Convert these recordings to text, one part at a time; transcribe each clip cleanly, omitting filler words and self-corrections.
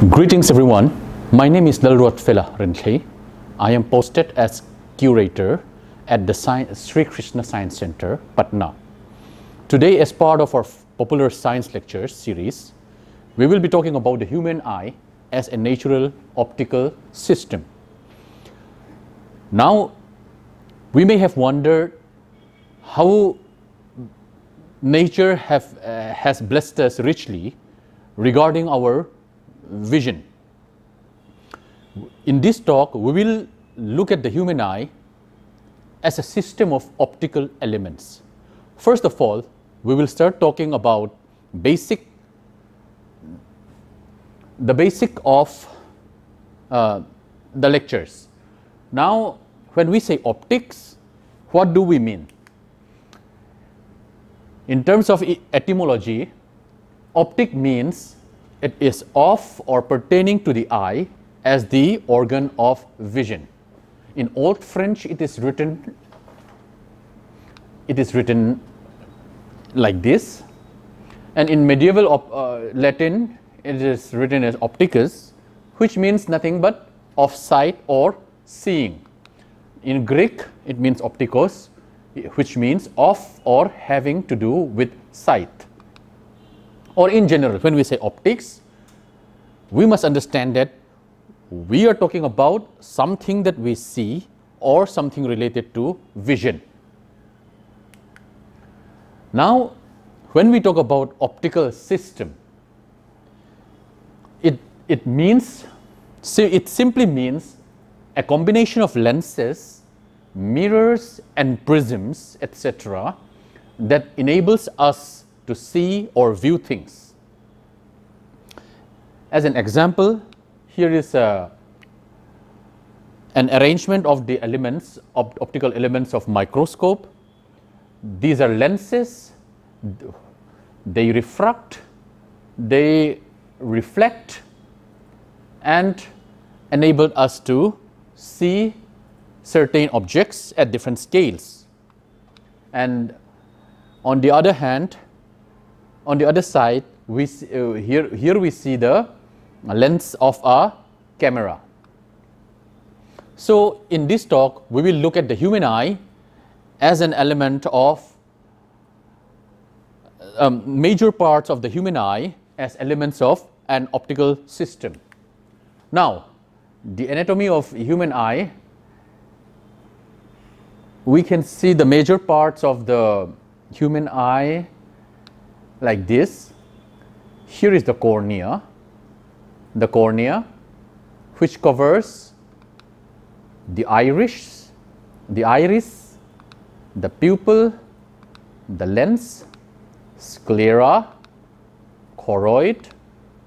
Greetings everyone, my name is Dalruat Fela Rentley. I am posted as curator at the Sri Krishna Science Center, Patna. Today, as part of our popular science lectures series, we will be talking about the human eye as a natural optical system. Now, we may have wondered how nature has blessed us richly regarding our vision. In this talk, we will look at the human eye as a system of optical elements. First of all, we will start talking about the basic of the lectures. Now, when we say optics, what do we mean? In terms of etymology, optic means it is of or pertaining to the eye as the organ of vision. In Old French, it is written like this, and in medieval Latin, it is written as opticus, which means nothing but of sight or seeing. In Greek, it means optikos, which means of or having to do with sight. Or in general, when we say optics, we must understand that we are talking about something that we see or something related to vision. Now, when we talk about optical system, it simply means a combination of lenses, mirrors and prisms, etc., that enables us to see or view things. As an example, here is an arrangement of the elements, optical elements of microscope. These are lenses. They refract, they reflect, and enable us to see certain objects at different scales. And on the other hand, on the other side, we see, here we see the lens of a camera. So in this talk, we will look at the human eye as an element of major parts of the human eye as elements of an optical system. Now, the anatomy of human eye, we can see the major parts of the human eye like this. Here is the cornea, which covers the iris, the pupil, the lens, sclera, choroid,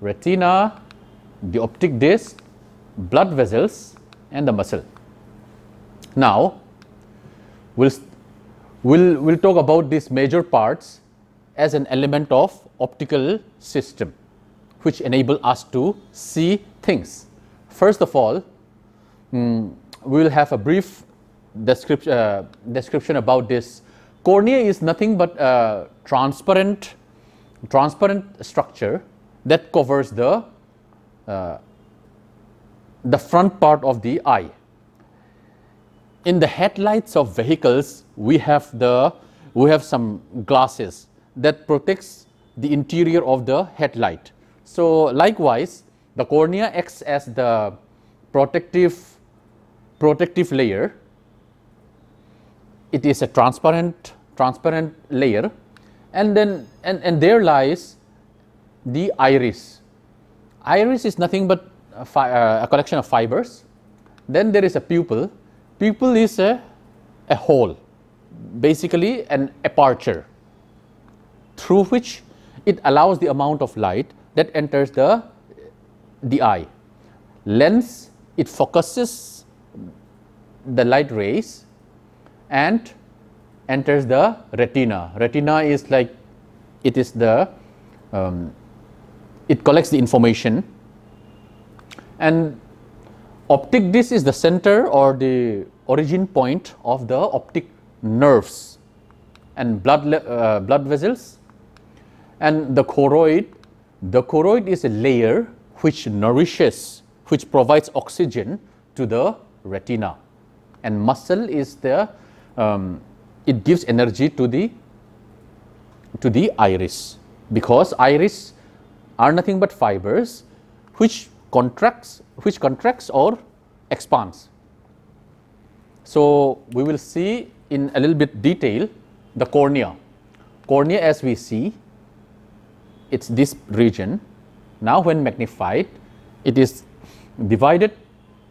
retina, the optic disc, blood vessels, and the muscle. Now, we'll talk about these major parts as an element of optical system, which enable us to see things. First of all, we will have a brief description about this. Cornea is nothing but a transparent structure that covers the front part of the eye. In the headlights of vehicles, we have some glasses that protects the interior of the headlight. So likewise, the cornea acts as the protective layer. It is a transparent layer, and then there lies the iris. Iris is nothing but a collection of fibers. Then there is a pupil. Pupil is a hole, basically an aperture, through which it allows the amount of light that enters the eye. Lens, it focuses the light rays and enters the retina. Retina is like, it collects the information, and optic disc is the center or the origin point of the optic nerves and blood vessels. And the choroid is a layer which nourishes, which provides oxygen to the retina. And muscle is the, it gives energy to the iris, because iris are nothing but fibers which contracts or expands. So we will see in a little bit detail the cornea. Cornea, as we see, it's this region. Now when magnified, it is divided,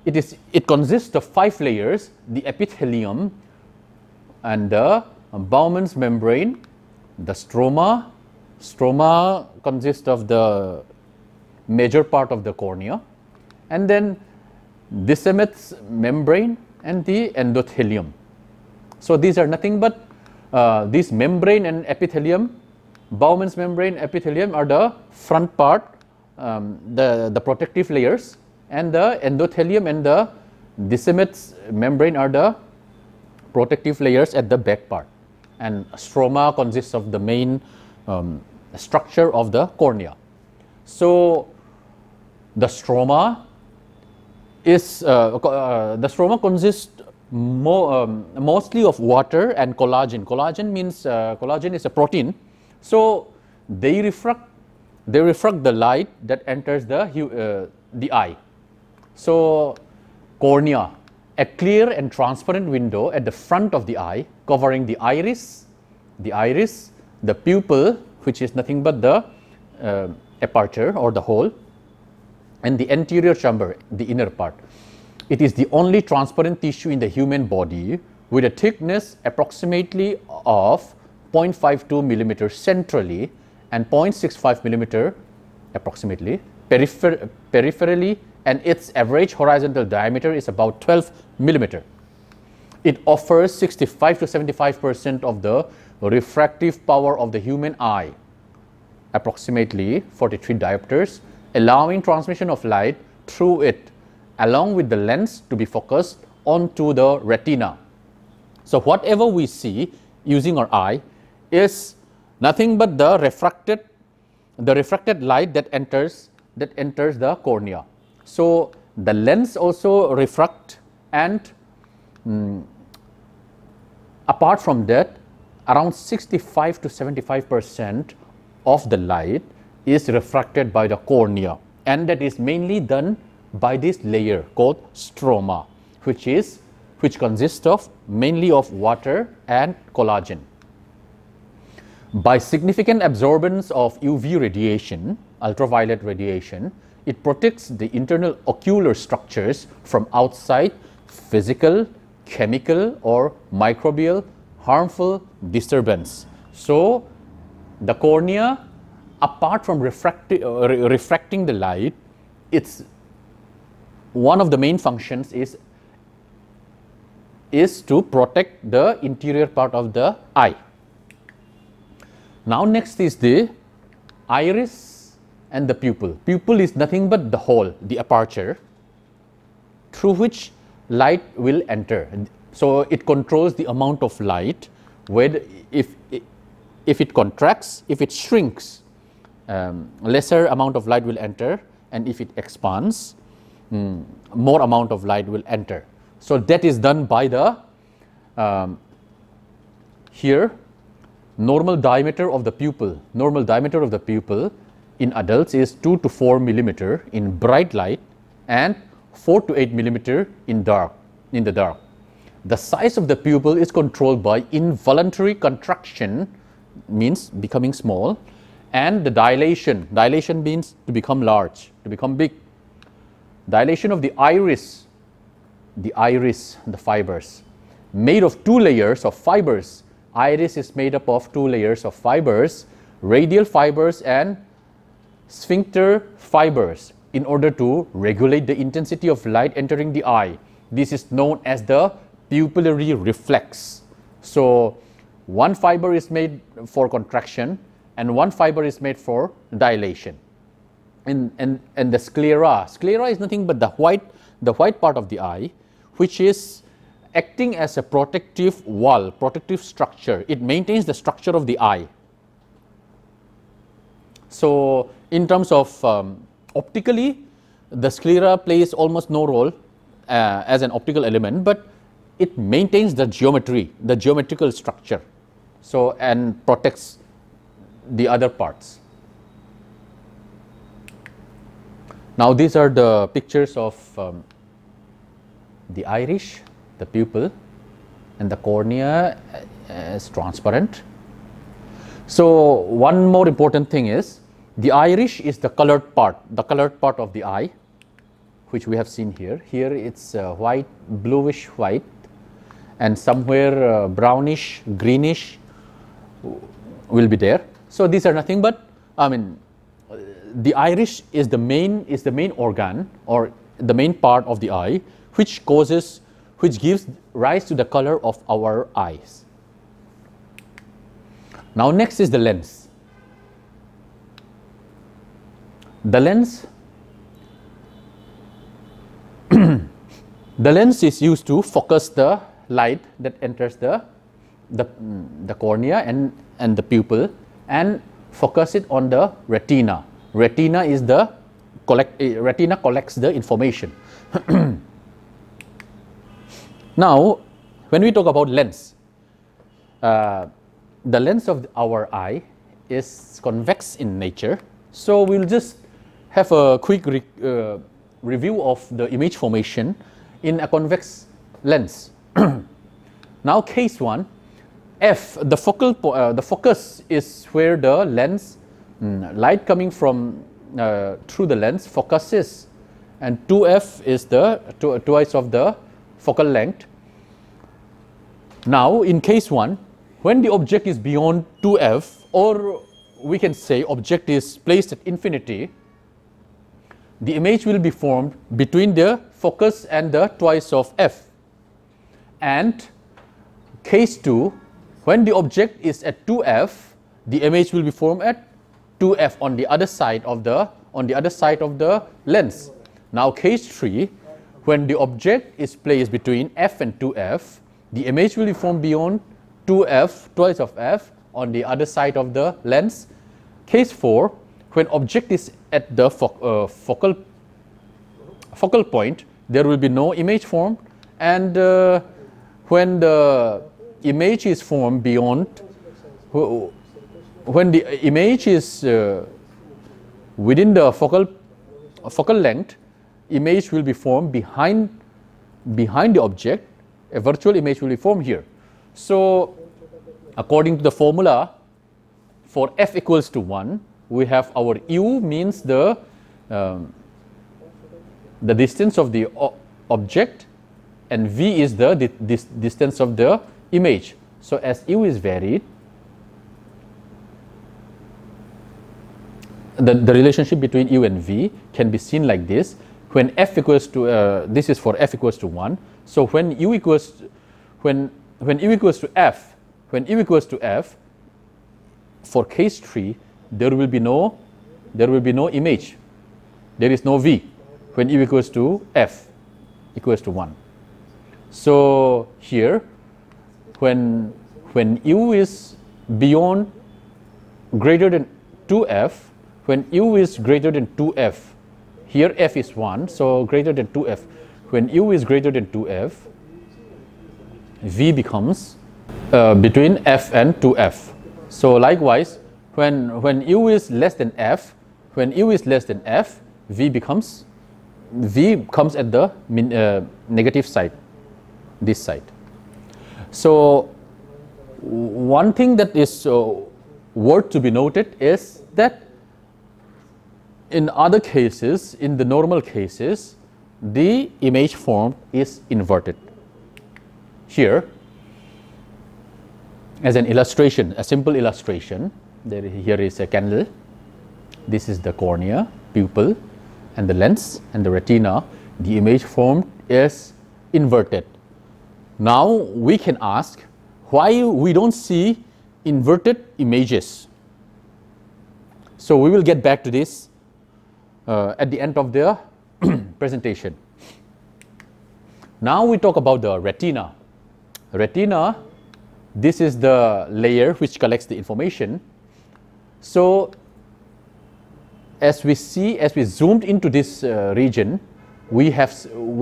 it consists of 5 layers: the epithelium and the Bowman's membrane, the stroma. Stroma consists of the major part of the cornea, and then Dissemit's membrane and the endothelium. So these are nothing but this membrane and epithelium, Bowman's membrane, epithelium are the front part, the protective layers, and the endothelium and the Dissemit's membrane are the protective layers at the back part. And stroma consists of the main structure of the cornea. So the stroma is the stroma consists mostly of water and collagen. Collagen means collagen is a protein. So they refract the light that enters the eye. So cornea, a clear and transparent window at the front of the eye covering the iris, the pupil, which is nothing but the aperture or the hole, and the anterior chamber, the inner part. It is the only transparent tissue in the human body with a thickness approximately of 0.52 millimeter centrally and 0.65 millimeter approximately peripherally, and its average horizontal diameter is about 12 millimeter. It offers 65 to 75% of the refractive power of the human eye, approximately 43 diopters, allowing transmission of light through it along with the lens to be focused onto the retina. So whatever we see using our eye is nothing but the refracted light that enters the cornea. So the lens also refract, and apart from that, around 65 to 75% of the light is refracted by the cornea, and that is mainly done by this layer called stroma, which consists of mainly of water and collagen. By significant absorbance of UV radiation, ultraviolet radiation, it protects the internal ocular structures from outside physical, chemical or microbial harmful disturbance. So the cornea, apart from refracting the light, it's one of the main functions is to protect the interior part of the eye. Now next is the iris and the pupil. Pupil is nothing but the hole, the aperture through which light will enter. So it controls the amount of light, whether if it contracts, if it shrinks, lesser amount of light will enter, and if it expands, more amount of light will enter. So that is done by the here normal diameter of the pupil. Normal diameter of the pupil in adults is 2 to 4 millimeter in bright light and 4 to 8 millimeter in the dark. The size of the pupil is controlled by involuntary contraction, means becoming small, and the dilation. Dilation means to become large, to become big. Dilation of the iris, the fibers, made of 2 layers of fibers. Iris is made up of 2 layers of fibers, radial fibers and sphincter fibers, in order to regulate the intensity of light entering the eye. This is known as the pupillary reflex. So one fiber is made for contraction and one fiber is made for dilation. And the sclera is nothing but the white part of the eye, which is acting as a protective wall, protective structure. It maintains the structure of the eye. So in terms of Optically, the sclera plays almost no role as an optical element, but it maintains the geometry, the geometrical structure, so and protects the other parts. Now these are the pictures of the iris, the pupil, and the cornea is transparent. So one more important thing is the iris is the colored part of the eye, which we have seen here. Here it's white, bluish white, and somewhere brownish, greenish will be there. So these are nothing but, I mean, the iris is the main organ or the main part of the eye, which gives rise to the color of our eyes. Now next is the lens. The lens the lens is used to focus the light that enters the cornea and the pupil and focus it on the retina. Retina collects the information. Now, when we talk about lens, the lens of our eye is convex in nature. So we'll just have a quick review of the image formation in a convex lens. Now, case 1, F, the focus is where the lens light coming from through the lens focuses, and 2F is the twice of the focal length. Now in case 1, when the object is beyond 2F, or we can say object is placed at infinity, the image will be formed between the focus and the twice of F. And case 2, when the object is at 2F, the image will be formed at 2F on the other side of the lens. Now case 3, when the object is placed between F and 2F, the image will be formed beyond 2F, twice of F, on the other side of the lens. Case 4, when object is at the focal point, there will be no image formed, and when the image is formed beyond, when the image is within the focal length, image will be formed behind the object. A virtual image will be formed here. So according to the formula, for F equals to 1, we have our U means the distance of the object, and V is the distance of the image. So as U is varied, the relationship between U and V can be seen like this. When F equals to this is for F equals to 1. So when U equals to F, for case 3, there will be no image. There is no V when U equals to F equals to 1. So here, when U is beyond greater than 2F, when U is greater than 2F, here F is 1, so greater than 2F. When U is greater than 2F, V becomes between F and 2F. So likewise, when U is less than F, V comes at the negative side, this side. So one thing that is worth to be noted is that in other cases, in the normal cases, the image form is inverted. Here, as an illustration, a simple illustration, here is a candle. This is the cornea, pupil, and the lens and the retina. The image formed is inverted. Now we can ask why we don't see inverted images. So we will get back to this at the end of the presentation. Now we talk about the retina. Retina, this is the layer which collects the information. So as we zoomed into this region, we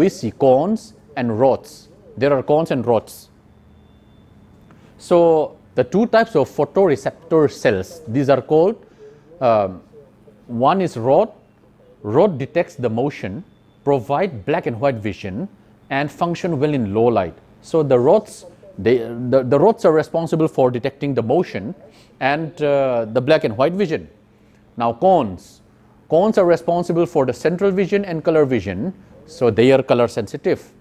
see cones and rods. There are cones and rods. So the two types of photoreceptor cells, these are called, one is rod. Rod detects the motion, provide black and white vision, and function well in low light. So the rods, the rods are responsible for detecting the motion and the black and white vision. Now cones are responsible for the central vision and color vision, so they are color sensitive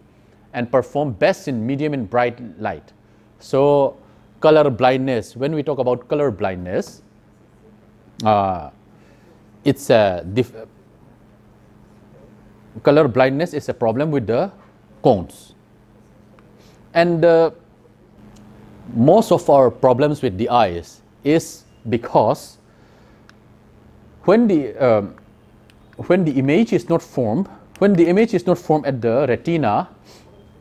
and perform best in medium and bright light. So color blindness, when we talk about color blindness, color blindness is a problem with the cones. And most of our problems with the eyes is because when the image is not formed, at the retina,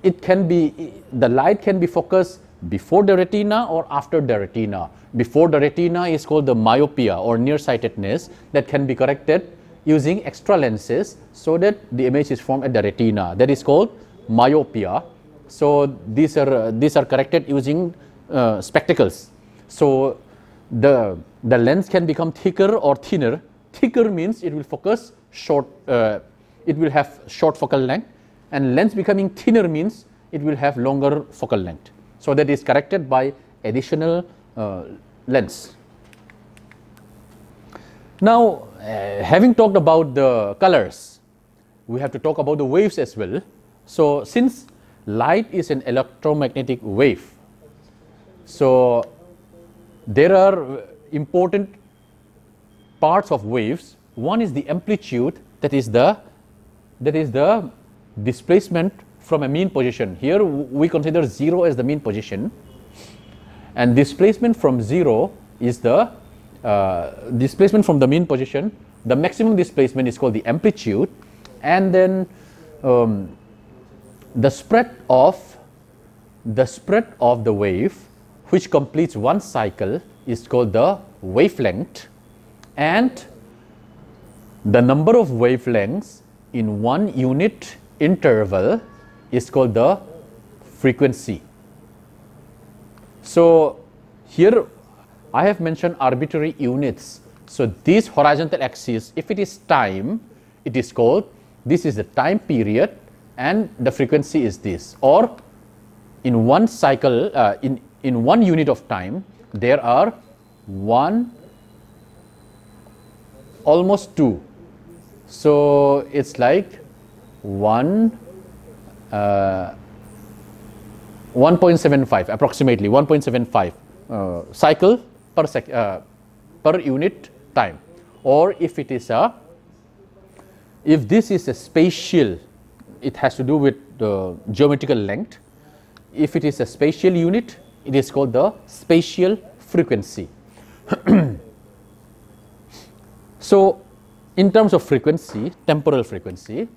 the light can be focused before the retina or after the retina. Before the retina is called the myopia or nearsightedness, that can be corrected using extra lenses so that the image is formed at the retina. That is called myopia. So these are corrected using spectacles. So the lens can become thicker or thinner. Thicker means it will focus short, it will have short focal length, and lens becoming thinner means it will have longer focal length. So that is corrected by additional lens. Now, having talked about the colors, we have to talk about the waves as well. So since light is an electromagnetic wave, so there are important parts of waves. One is the amplitude, that is the displacement from a mean position. Here we consider 0 as the mean position, and displacement from 0 is the displacement from the mean position. The maximum displacement is called the amplitude, and then the spread of the wave, which completes one cycle, is called the wavelength, and the number of wavelengths in one unit interval is called the frequency. So here I have mentioned arbitrary units. So this horizontal axis, if it is time, it is called, this is the time period and the frequency is this. Or in one cycle, in one unit of time, there are almost 2. So it's like 1.75, approximately 1.75 cycle per unit time. Or if it is if this is a spatial, it has to do with the geometrical length. If it is a spatial unit, it is called the spatial frequency. So in terms of frequency, temporal frequency,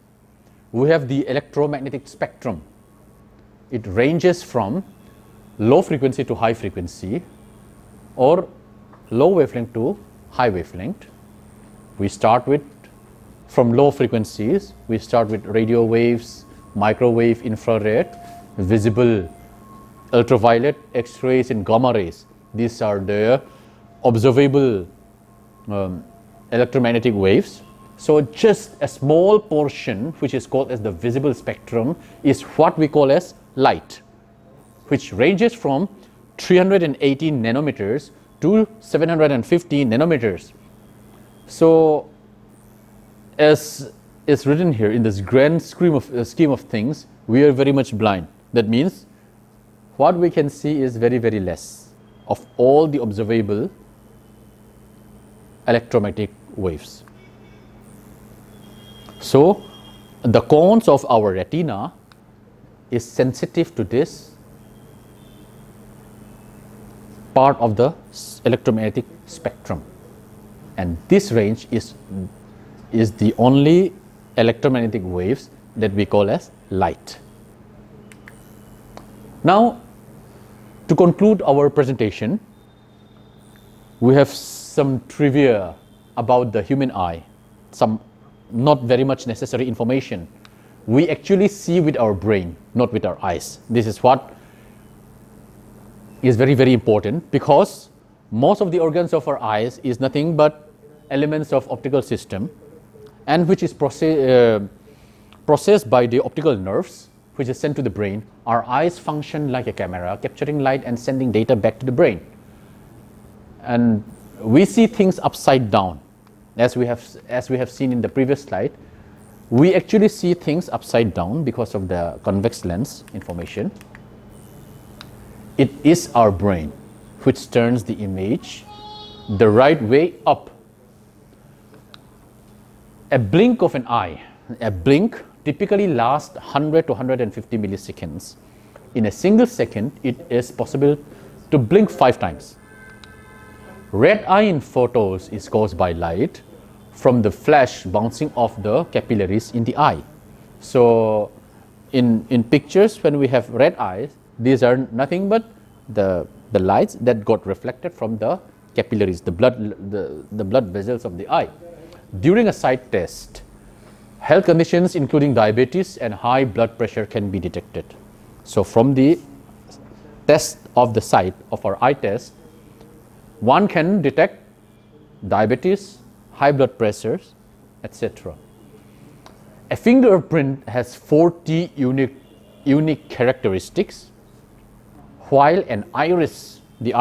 we have the electromagnetic spectrum. It ranges from low frequency to high frequency, or low wavelength to high wavelength. We start with, from low frequencies, we start with radio waves, microwave, infrared, visible, ultraviolet, X-rays and gamma rays. These are the observable electromagnetic waves. So just a small portion, which is called as the visible spectrum, is what we call as light, which ranges from 318 nanometers to 750 nanometers. So as is written here in this grand scheme of things, we are very much blind. That means what we can see is very, very less of all the observable electromagnetic waves. So the cones of our retina is sensitive to this part of the electromagnetic spectrum, and this range is the only electromagnetic waves that we call as light. Now, to conclude our presentation, we have some trivia about the human eye. some not very much necessary information. We actually see with our brain, not with our eyes. This is what is very, very important, because most of the organs of our eyes is nothing but elements of optical system, and which is processed by the optical nerves, which is sent to the brain. Our eyes function like a camera, capturing light and sending data back to the brain. And we see things upside down, as we have seen in the previous slide. We actually see things upside down because of the convex lens information. It is our brain which turns the image the right way up. A blink of an eye, a blink typically lasts 100 to 150 milliseconds. In a single second, it is possible to blink 5 times. Red eye in photos is caused by light from the flash bouncing off the capillaries in the eye. So in pictures, when we have red eyes, these are nothing but the lights that got reflected from the capillaries, the blood vessels of the eye. During a sight test, health conditions including diabetes and high blood pressure can be detected. So from the test of the sight of our eye test, one can detect diabetes, high blood pressures, etc. A fingerprint has 40 unique characteristics, while an iris, the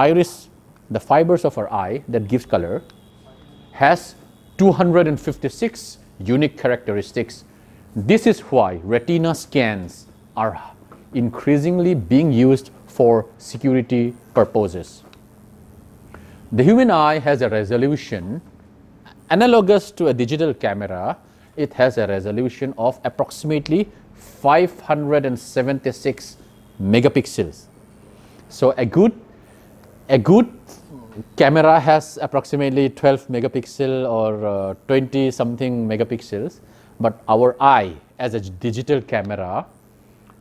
fibers of our eye that gives color, has 256 unique characteristics. This is why retina scans are increasingly being used for security purposes. The human eye has a resolution analogous to a digital camera. It has a resolution of approximately 576 megapixels. So a good camera has approximately 12 megapixel or 20 something megapixels, but our eye as a digital camera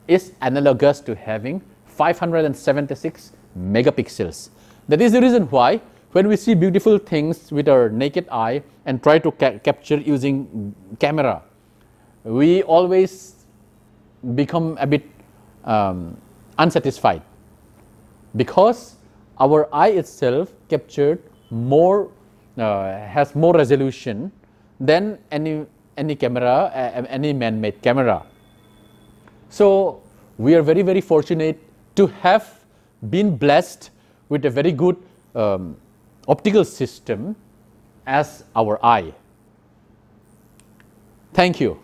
is analogous to having 576 megapixels. That is the reason why when we see beautiful things with our naked eye and try to capture using camera, we always become a bit unsatisfied, because our eye itself captured more, has more resolution than any camera, any man-made camera. So we are very, very fortunate to have been blessed with a very good optical system as our eye. Thank you.